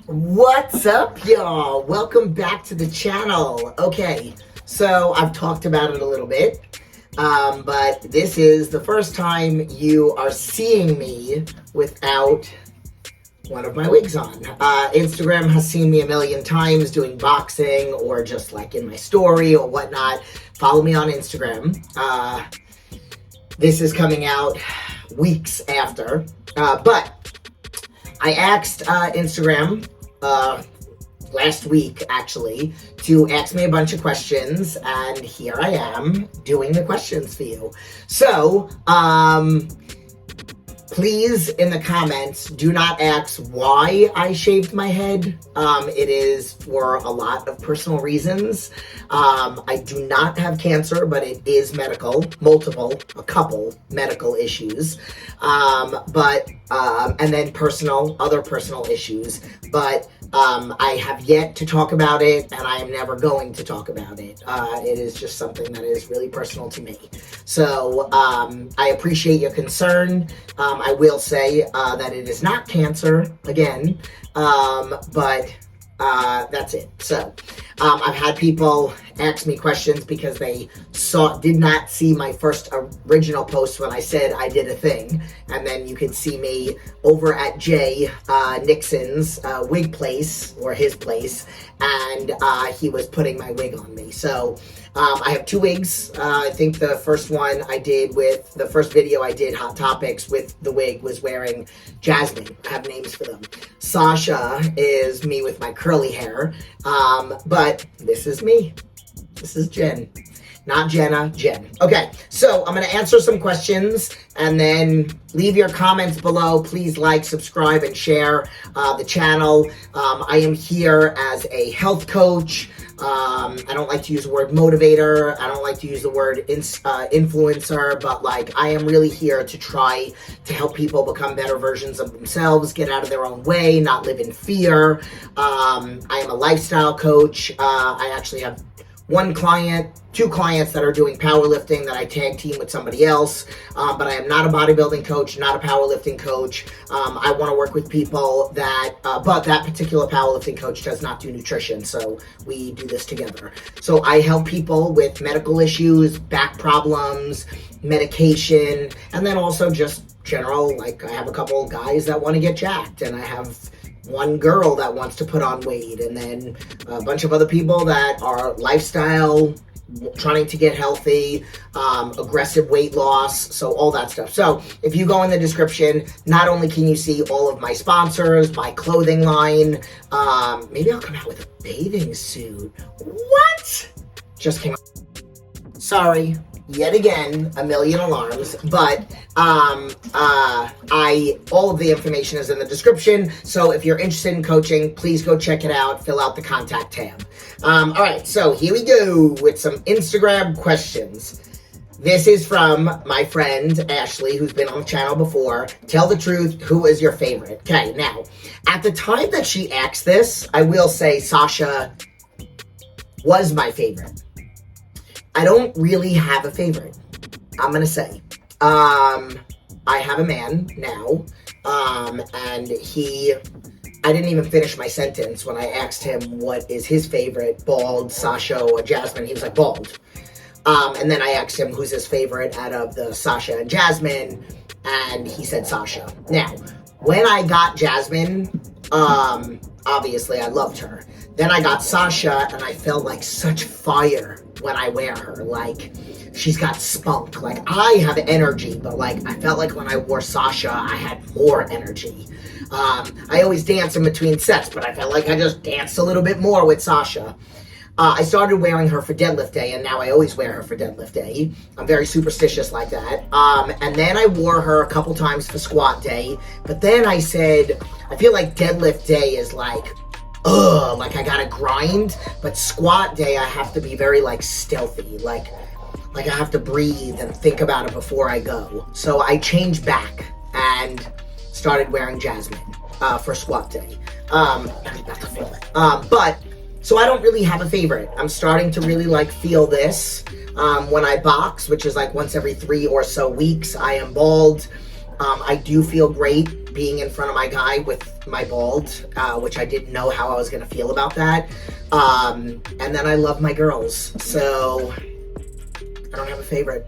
What's up, y'all? Welcome back to the channel. Okay, so I've talked about it a little bit, but this is the first time you are seeing me without one of my wigs on. Instagram has seen me a million times doing boxing or just like in my story or whatnot. Follow me on Instagram. This is coming out weeks after, but I asked Instagram last week, actually, to ask me a bunch of questions, and here I am doing the questions for you. So, please, in the comments, do not ask why I shaved my head. It is for a lot of personal reasons. I do not have cancer, but it is medical, a couple medical issues. And then other personal issues. But I have yet to talk about it, and I am never going to talk about it. It is just something that is really personal to me. So I appreciate your concern. I will say that it is not cancer, again, but that's it. So I've had people ask me questions because they did not see my first original post when I said I did a thing, and then you could see me over at Jay Nixon's wig place, or his place, and he was putting my wig on me. So I have two wigs. I think the first video I did, Hot Topics, with the wig was wearing Jasmine. I have names for them. Sasha is me with my curly hair, but this is me. This is Jen. Not Jenna, Jen. Okay, so I'm going to answer some questions and then leave your comments below. Please like, subscribe, and share the channel. I am here as a health coach. I don't like to use the word motivator. I don't like to use the word influencer, but like I am really here to try to help people become better versions of themselves, get out of their own way, not live in fear. I am a lifestyle coach. I actually have two clients that are doing powerlifting that I tag team with somebody else, but I am not a bodybuilding coach, not a powerlifting coach. I want to work with people but that particular powerlifting coach does not do nutrition, so we do this together. So I help people with medical issues, back problems, medication, and then also just general, like I have a couple of guys that want to get jacked, and I have one girl that wants to put on weight, and then a bunch of other people that are lifestyle, trying to get healthy, aggressive weight loss, so all that stuff. So if you go in the description, not only can you see all of my sponsors, my clothing line, maybe I'll come out with a bathing suit. What? Just came out. Sorry. Yet again, a million alarms, but all of the information is in the description, so if you're interested in coaching, please go check it out, fill out the contact tab. Alright, so here we go with some Instagram questions. This is from my friend Ashley, who's been on the channel before. Tell the truth, who is your favorite? Okay, now, at the time that she asked this, I will say Sasha was my favorite. I don't really have a favorite, I'm going to say. I have a man now, and I didn't even finish my sentence when I asked him what is his favorite, bald, Sasha, or Jasmine. He was like, bald. And then I asked him who's his favorite out of the Sasha and Jasmine, and he said Sasha. Now, when I got Jasmine, obviously I loved her. Then I got Sasha, and I felt like such fire when I wear her. Like, she's got spunk. Like, I have energy, but like, I felt like when I wore Sasha, I had more energy. I always dance in between sets, but I felt like I just danced a little bit more with Sasha. I started wearing her for deadlift day, and now I always wear her for deadlift day. I'm very superstitious like that. And then I wore her a couple times for squat day, but then I said, I feel like deadlift day is like, like I gotta grind, but squat day I have to be very like stealthy, like I have to breathe and think about it before I go. So I changed back and started wearing Jasmine for squat day. But so I don't really have a favorite. I'm starting to really like feel this when I box, which is like once every 3 or so weeks. I am bald. I do feel great being in front of my guy with my bald, which I didn't know how I was going to feel about that. And then I love my girls, so I don't have a favorite.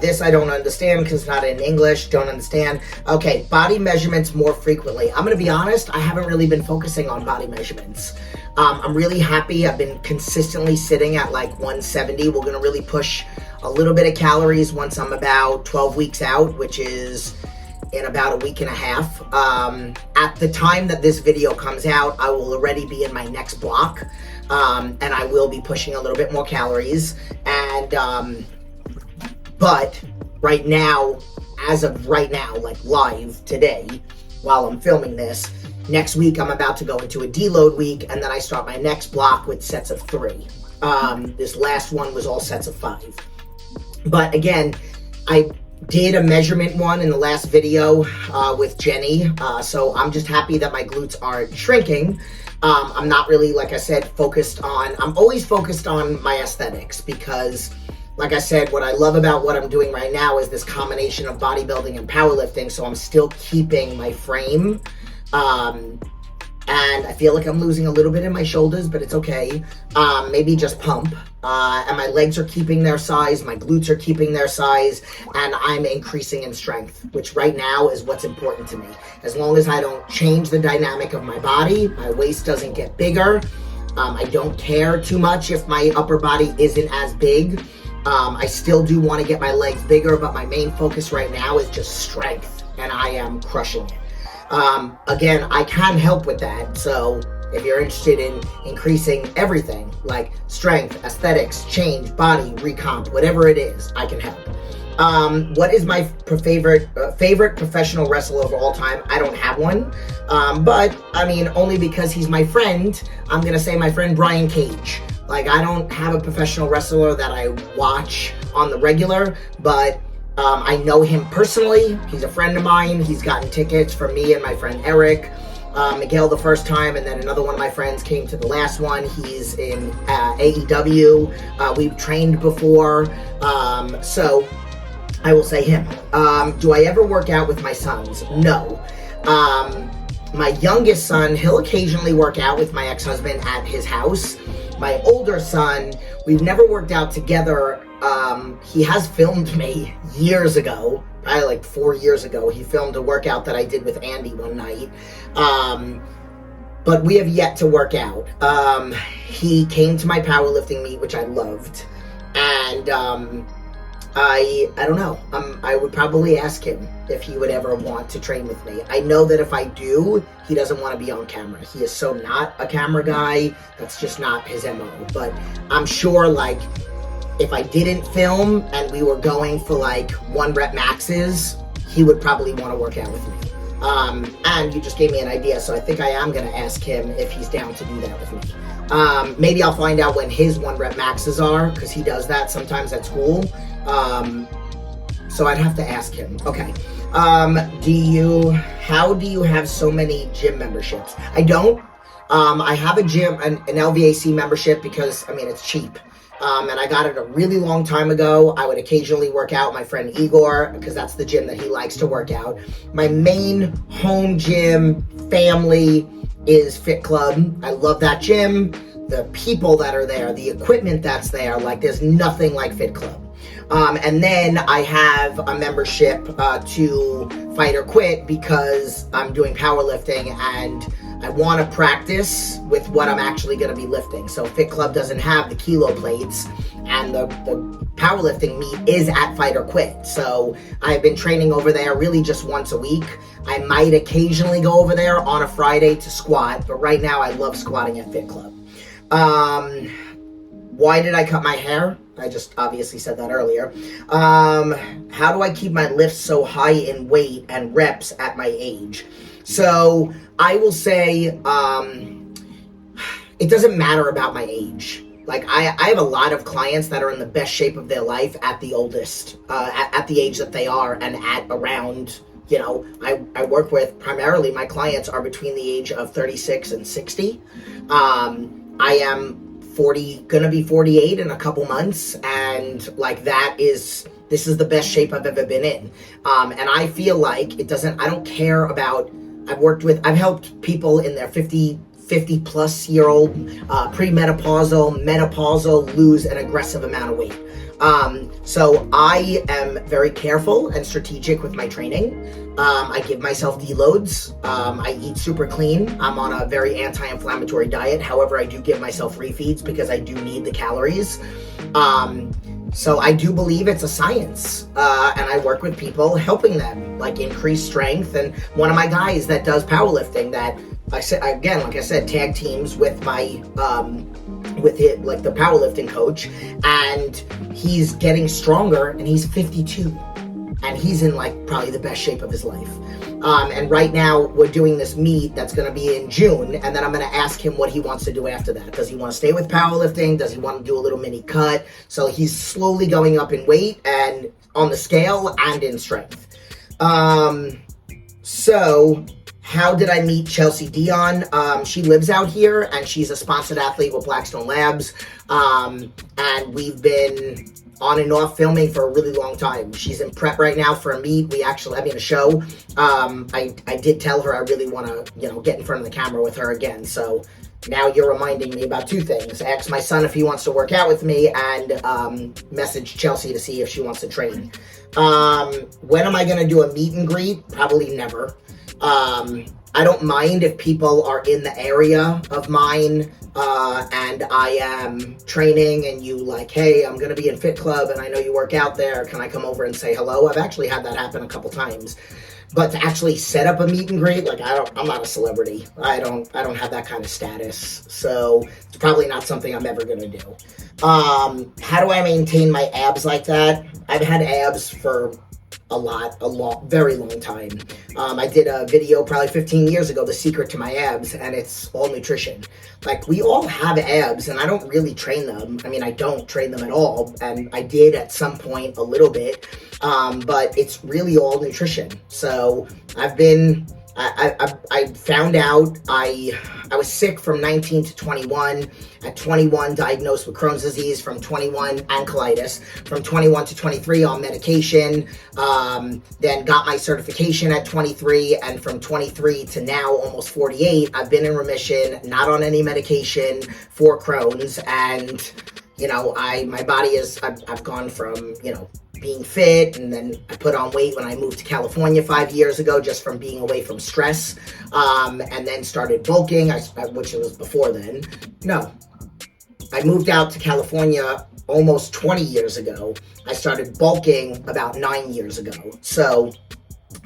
This I don't understand because it's not in English. Don't understand. Okay, body measurements more frequently. I'm going to be honest, I haven't really been focusing on body measurements. I'm really happy. I've been consistently sitting at like 170. We're going to really push a little bit of calories once I'm about 12 weeks out, which is in about a week and a half. At the time that this video comes out, I will already be in my next block, and I will be pushing a little bit more calories. And but right now, as of right now, like live today, while I'm filming this, next week I'm about to go into a deload week, and then I start my next block with sets of 3. This last one was all sets of 5. But again, I did a measurement one in the last video with Jenny, so I'm just happy that my glutes aren't shrinking. I'm not really, like I said, I'm always focused on my aesthetics because, like I said, what I love about what I'm doing right now is this combination of bodybuilding and powerlifting, so I'm still keeping my frame. And I feel like I'm losing a little bit in my shoulders, but it's okay. Maybe just pump. And my legs are keeping their size, my glutes are keeping their size, and I'm increasing in strength, which right now is what's important to me. As long as I don't change the dynamic of my body, my waist doesn't get bigger. I don't care too much if my upper body isn't as big. I still do want to get my legs bigger, but my main focus right now is just strength, and I am crushing it. Again, I can help with that, so if you're interested in increasing everything, like strength, aesthetics, change, body, recomp, whatever it is, I can help. What is my favorite professional wrestler of all time? I don't have one, but I mean, only because he's my friend, I'm gonna say my friend Brian Cage. Like, I don't have a professional wrestler that I watch on the regular, but I know him personally. He's a friend of mine. He's gotten tickets for me and my friend Eric, Miguel the first time, and then another one of my friends came to the last one. He's in AEW. We've trained before, so I will say him. Do I ever work out with my sons? No. My youngest son, he'll occasionally work out with my ex-husband at his house. My older son, we've never worked out together. He has filmed me years ago, probably like 4 years ago. He filmed a workout that I did with Andy one night. But we have yet to work out. He came to my powerlifting meet, which I loved. And I don't know. I would probably ask him if he would ever want to train with me. I know that if I do, he doesn't want to be on camera. He is so not a camera guy. That's just not his MO. But I'm sure, like, if I didn't film and we were going for like 1 rep maxes, he would probably want to work out with me. And you just gave me an idea, so I think I am going to ask him if he's down to do that with me. Maybe I'll find out when his 1 rep maxes are, because he does that sometimes at school. So I'd have to ask him. Okay. How do you have so many gym memberships? I don't. I have a gym, an LVAC membership because, I mean, it's cheap. And I got it a really long time ago. I would occasionally work out with my friend Igor because that's the gym that he likes to work out. My main home gym family is Fit Club. I love that gym. The people that are there, the equipment that's there, like there's nothing like Fit Club. And then I have a membership to Fight or Quit because I'm doing powerlifting and I want to practice with what I'm actually going to be lifting. So Fit Club doesn't have the kilo plates, and the powerlifting meet is at Fight or Quit. So I've been training over there really just once a week. I might occasionally go over there on a Friday to squat, but right now I love squatting at Fit Club. Why did I cut my hair? I just obviously said that earlier. How do I keep my lifts so high in weight and reps at my age? So I will say it doesn't matter about my age. Like I have a lot of clients that are in the best shape of their life at the oldest, at the age that they are, and at around, you know, I work with primarily my clients are between the age of 36 and 60. I am gonna be 48 in a couple months, and like this is the best shape I've ever been in. And I feel like I don't care about, I've helped people in their 50 plus year old, premenopausal, menopausal lose an aggressive amount of weight. So I am very careful and strategic with my training. I give myself deloads. I eat super clean. I'm on a very anti-inflammatory diet. However, I do give myself refeeds because I do need the calories. So I do believe it's a science, and I work with people helping them like increase strength. And one of my guys that does powerlifting, that like I said, tag teams with my with it, like the powerlifting coach, and he's getting stronger, and he's 52, and he's in like probably the best shape of his life. And right now we're doing this meet that's going to be in June, and then I'm going to ask him what he wants to do after that. Does he want to stay with powerlifting? Does he want to do a little mini cut? So he's slowly going up in weight and on the scale and in strength. So how did I meet Chelsea Dion? She lives out here, and she's a sponsored athlete with Blackstone Labs. And we've been on and off filming for a really long time. She's in prep right now for a meet. A show. I did tell her I really want to, get in front of the camera with her again. So now you're reminding me about two things. I asked my son if he wants to work out with me, and message Chelsea to see if she wants to train. When am I going to do a meet and greet? Probably never. I don't mind if people are in the area of mine, and I am training, and you like, hey, I'm going to be in Fit Club, and I know you work out there. Can I come over and say hello? I've actually had that happen a couple times. But to actually set up a meet and greet, like I'm not a celebrity. I don't have that kind of status. So it's probably not something I'm ever going to do. How do I maintain my abs like that? I've had abs for very long time. I did a video probably 15 years ago, the secret to my abs, and it's all nutrition. Like, we all have abs, and I don't really train them. I mean, I don't train them at all, and I did at some point a little bit, but it's really all nutrition. So I found out I was sick from 19 to 21. At 21, diagnosed with Crohn's disease. From 21, and colitis. From 21 to 23, on medication. Then got my certification at 23, and from 23 to now, almost 48, I've been in remission, not on any medication for Crohn's, and my body is. I've gone from being fit, and then I put on weight when I moved to California 5 years ago, just from being away from stress, and then started bulking, which was before then. No, I moved out to California almost 20 years ago. I started bulking about 9 years ago. So,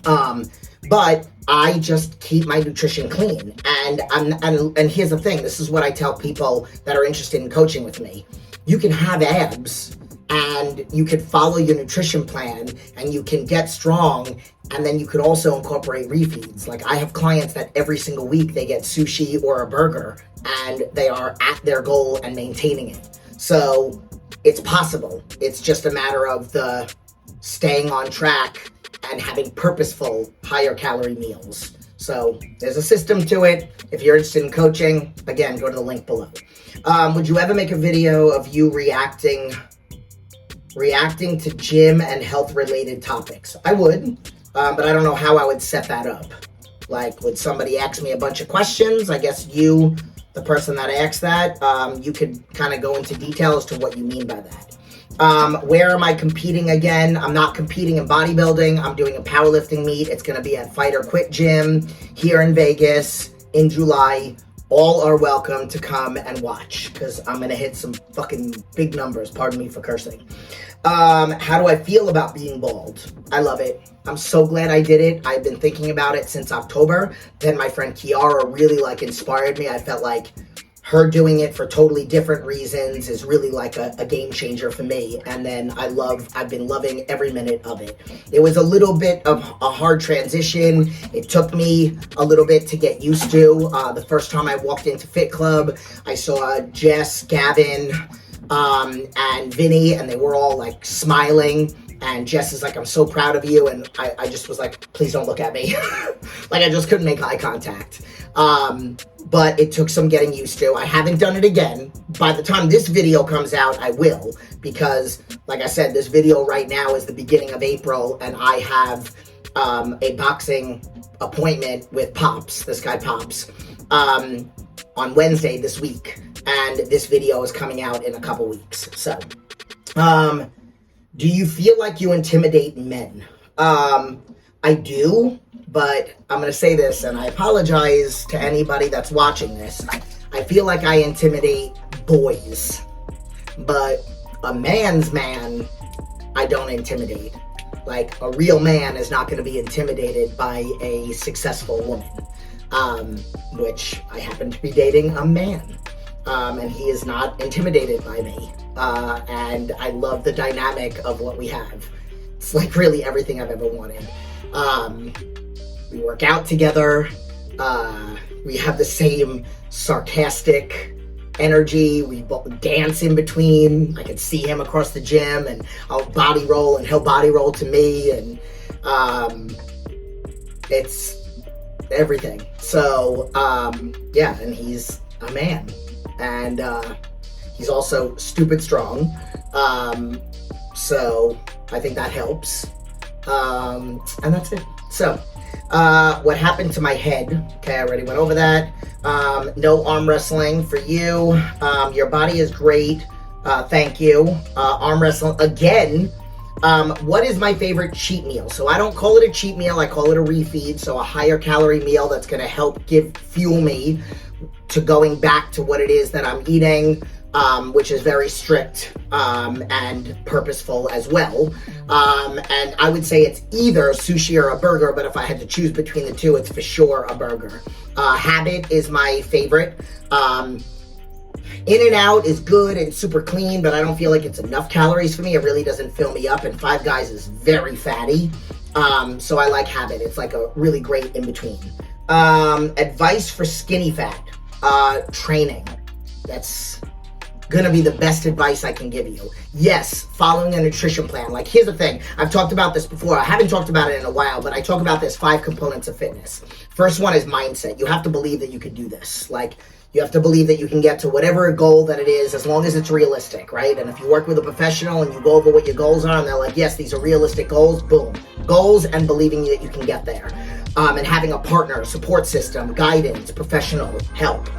but I just keep my nutrition clean, and here's the thing. This is what I tell people that are interested in coaching with me. You can have abs, and you can follow your nutrition plan, and you can get strong, and then you could also incorporate refeeds. Like, I have clients that every single week they get sushi or a burger, and they are at their goal and maintaining it. So it's possible. It's just a matter of the staying on track and having purposeful higher calorie meals. So there's a system to it. If you're interested in coaching, again, go to the link below. Would you ever make a video of you reacting to gym and health related topics? I would, but I don't know how I would set that up. Like, would somebody ask me a bunch of questions? I guess you, the person that asked that, you could kind of go into detail as to what you mean by that. Where am I competing again? I'm not competing in bodybuilding. I'm doing a powerlifting meet. It's going to be at Fight or Quit Gym here in Vegas in July. All are welcome to come and watch, because I'm going to hit some fucking big numbers. Pardon me for cursing. How do I feel about being bald? I love it. I'm so glad I did it. I've been thinking about it since October. Then my friend Kiara really inspired me. I felt like her doing it for totally different reasons is really like a game changer for me. And then I've been loving every minute of it. It was a little bit of a hard transition. It took me a little bit to get used to. The first time I walked into Fit Club, I saw Jess, Gavin, and Vinny, and they were all smiling. And Jess is like, I'm so proud of you. And I just was like, please don't look at me. I just couldn't make eye contact. but it took some getting used to. I haven't done it again. By the time this video comes out, I will, because like I said, this video right now is the beginning of April, and I have a boxing appointment with Pops, this guy Pops, on Wednesday this week, and this video is coming out in a couple weeks. So, do you feel like you intimidate men? I do, but I'm going to say this, and I apologize to anybody that's watching this. I feel like I intimidate boys, but a man's man, I don't intimidate. Like, a real man is not going to be intimidated by a successful woman, which I happen to be dating a man, and he is not intimidated by me, and I love the dynamic of what we have. It's like really everything I've ever wanted. We work out together, we have the same sarcastic energy, we dance in between. I can see him across the gym, and I'll body roll and he'll body roll to me, and it's everything. So yeah, and he's a man, and he's also stupid strong, so I think that helps, and that's it. So what happened to my head? Okay, I already went over that. No arm wrestling for you. Your body is great. Thank you. Arm wrestling again. What is my favorite cheat meal? So I don't call it a cheat meal. I call it a refeed. So a higher calorie meal that's going to help fuel me to going back to what it is that I'm eating, which is very strict and purposeful as well. And I would say it's either sushi or a burger, but if I had to choose between the two, it's for sure a burger. Habit is my favorite. In-N-Out is good and super clean, but I don't feel like it's enough calories for me. It really doesn't fill me up, and Five Guys is very fatty. So I like Habit. It's like a really great in-between. Advice for skinny fat. Training. That's gonna be the best advice I can give you. Yes, following a nutrition plan. Like, here's the thing. I've talked about this before. I haven't talked about it in a while, but I talk about this 5 components of fitness. First one is mindset. You have to believe that you can do this. Like, you have to believe that you can get to whatever goal that it is, as long as it's realistic, right? And if you work with a professional and you go over what your goals are, and they're like, yes, these are realistic goals, boom. Goals and believing that you can get there. And having a partner, support system, guidance, professional help.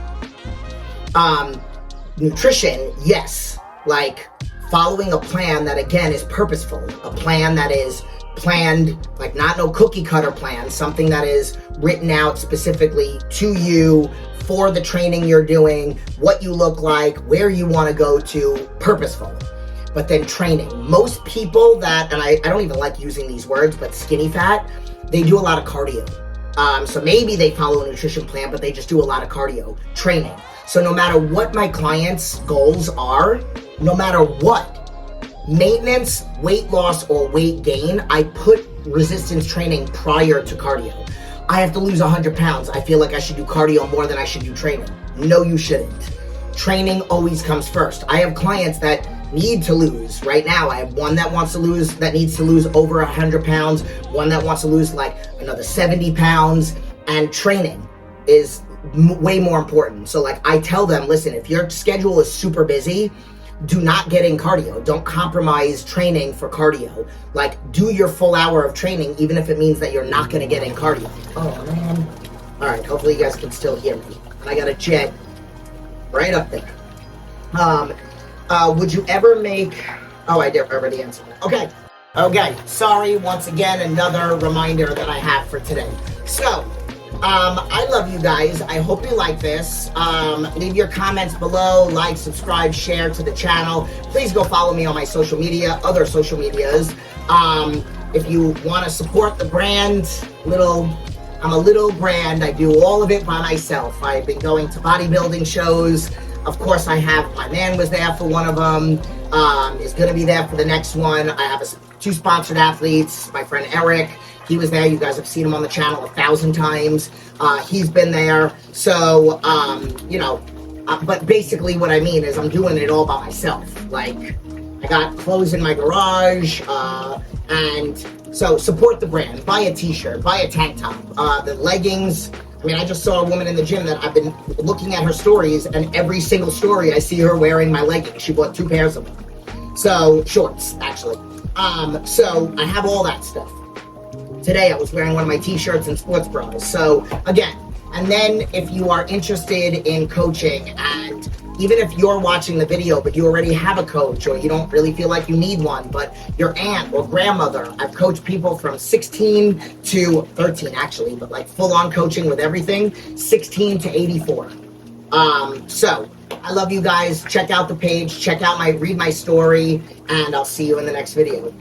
Nutrition, yes, like following a plan that, again, is purposeful, a plan that is planned, like not no cookie cutter plan, something that is written out specifically to you for the training you're doing, what you look like, where you want to go to, purposeful. But then training. Most people that, and I don't even like using these words, but skinny fat, they do a lot of cardio. So maybe they follow a nutrition plan, but they just do a lot of cardio training. So no matter what my clients' goals are, no matter what, maintenance, weight loss, or weight gain, I put resistance training prior to cardio. I have to lose 100 pounds. I feel like I should do cardio more than I should do training. No, you shouldn't. Training always comes first. I have clients that need to lose. Right now, I have one that needs to lose over 100 pounds, one that wants to lose like another 70 pounds, and training is way more important. So like I tell them, listen, if your schedule is super busy, do not get in cardio. Don't compromise training for cardio. Like, do your full hour of training, even if it means that you're not gonna get in cardio. Oh man. All right, hopefully you guys can still hear me. And I got a jet right up there. Would you ever make, oh, I did already answer that. Okay, sorry, once again, another reminder that I have for today. So, I love you guys. I hope you like this. Leave your comments below, like, subscribe, share to the channel. Please go follow me on my social media, other social medias. If you want to support the brand, I'm a little brand. I do all of it by myself. I've been going to bodybuilding shows. Of course, my man was there for one of them. Is going to be there for the next one. I have 2 sponsored athletes. My friend Eric, he was there. You guys have seen him on the channel 1,000 times. He's been there. So, but basically what I mean is I'm doing it all by myself. Like, I got clothes in my garage, and so support the brand. Buy a t-shirt, buy a tank top. The leggings, I mean, I just saw a woman in the gym that I've been looking at her stories, and every single story I see her wearing my leggings. She bought 2 pairs of them. So, shorts, actually. So I have all that stuff. Today I was wearing one of my t-shirts and sports bras. So again, and then if you are interested in coaching, and even if you're watching the video but you already have a coach, or you don't really feel like you need one, but your aunt or grandmother, I've coached people from 16 to 13 actually, but like full-on coaching with everything, 16 to 84. So I love you guys. Check out the page, read my story, and I'll see you in the next video.